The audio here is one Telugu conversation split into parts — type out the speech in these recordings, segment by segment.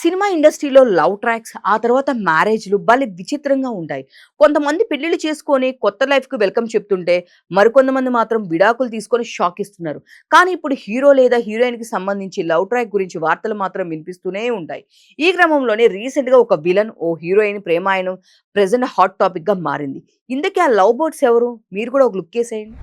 సినిమా ఇండస్ట్రీలో లవ్ ట్రాక్స్, ఆ తర్వాత మ్యారేజ్‌లు భలే విచిత్రంగా ఉంటాయి. కొంతమంది పెళ్లిళ్లు చేసుకొని కొత్త లైఫ్‌కి వెల్కమ్ చెప్తుంటే, మరికొంతమంది మాత్రం విడాకులు తీసుకొని షాక్ ఇస్తున్నారు. కానీ ఇప్పుడు హీరో లేదా హీరోయిన్‌కి సంబంధించి లవ్ ట్రాక్ గురించి వార్తలు మాత్రం వినిపిస్తూనే ఉంటాయి. ఈ క్రమంలోనే రీసెంట్‌గా ఒక విలన్, ఓ హీరోయిన్ ప్రేమాయణం ప్రెజెంట్ హాట్ టాపిక్‌గా మారింది. ఇంతకీ ఆ లవ్ బర్డ్స్ ఎవరు? మీరు కూడా ఒక లుక్కేసేయండి.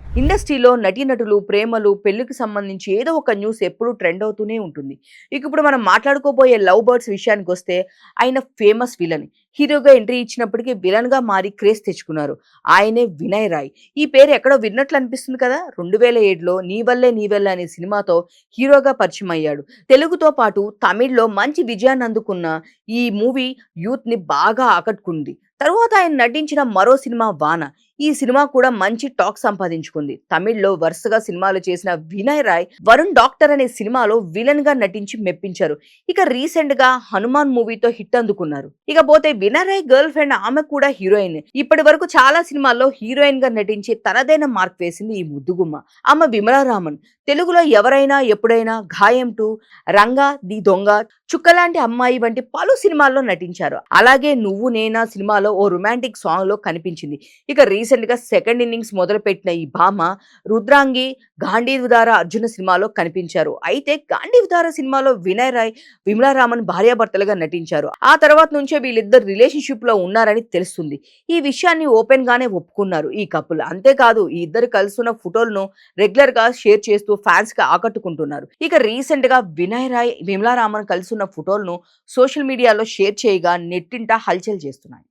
ఇండస్ట్రీలో నటీనటులు, ప్రేమలు, పెళ్ళికి సంబంధించి ఏదో ఒక న్యూస్ ఎప్పుడూ ట్రెండ్ అవుతూనే ఉంటుంది. ఇక ఇప్పుడు మనం మాట్లాడుకోబోయే లవ్ బర్డ్స్ విషయానికొస్తే ఆయన ఫేమస్ విలన్. హీరోగా ఎంట్రీ ఇచ్చినప్పటికీ విలన్‌గా మారి క్రేజ్ తెచ్చుకున్నారు. ఆయనే వినయ్ రాయ్. ఈ పేరు ఎక్కడో విన్నట్లు అనిపిస్తుంది కదా! 2007లో 'నీ వల్లే నీ వల్లే' అనే సినిమాతో హీరోగా పరిచయమయ్యాడు. తెలుగుతో పాటు తమిళ్‌లో మంచి విజయాన్ని అందుకున్న ఈ మూవీ యూత్‌ని బాగా ఆకట్టుకుంది. తరువాత ఆయన నటించిన మరో సినిమా 'వాన'. ఈ సినిమా కూడా మంచి టాక్ సంపాదించుకుంది. తమిళ్‌లో వరుసగా సినిమాలు చేసిన వినయ్ రాయ్ 'వరుణ్ డాక్టర్' అనే సినిమాలో విలన్ గా నటించి మెప్పించారు. ఇక రీసెంట్ గా 'హనుమాన్' మూవీతో హిట్ అందుకున్నారు. ఇకపోతే వినయ్ రాయ్ గర్ల్ ఫ్రెండ్ ఆమె కూడా హీరోయిన్. ఇప్పటి వరకు చాలా సినిమాల్లో హీరోయిన్ గా నటించి తనదైన మార్క్ వేసింది ఈ ముద్దుగుమ్మ. ఆమె విమలా రామన్. తెలుగులో 'ఎవరైనా ఎప్పుడైనా', 'గాయం 2', 'రంగా ది దొంగ', 'చుక్కలాంటి అమ్మాయి' వంటి పలు సినిమాల్లో నటించారు. అలాగే 'నువ్వు నేనా' సినిమాలో ఓ రొమాంటిక్ సాంగ్ లో కనిపించింది. ఇక రీసెంట్‌గా సెకండ్ ఇన్నింగ్స్ మొదలుపెట్టిన ఈ భామ 'రుద్రాంగి', 'గాంధీవధార అర్జున' సినిమాలో కనిపించారు. అయితే 'గాంధీవధార' సినిమాలో వినయ్ రాయ్, విమలా రామన్ భార్యాభర్తలుగా నటించారు. ఆ తర్వాత నుంచే వీళ్ళిద్దరు రిలేషన్‌షిప్‌లో ఉన్నారని తెలుస్తుంది. ఈ విషయాన్ని ఓపెన్ గానే ఒప్పుకున్నారు ఈ కపుల్. అంతేకాదు ఈ ఇద్దరు కలిసున్న ఫోటోలను రెగ్యులర్‌గా షేర్ చేస్తూ ఫ్యాన్స్‌కి ఆకట్టుకుంటున్నారు. ఇక రీసెంట్‌గా వినయ్ రాయ్, విమలా రామన్ కలిసున్న ఫోటోలను సోషల్ మీడియాలో షేర్ చేయగా నెట్టింట హల్చల్ చేస్తున్నాయి.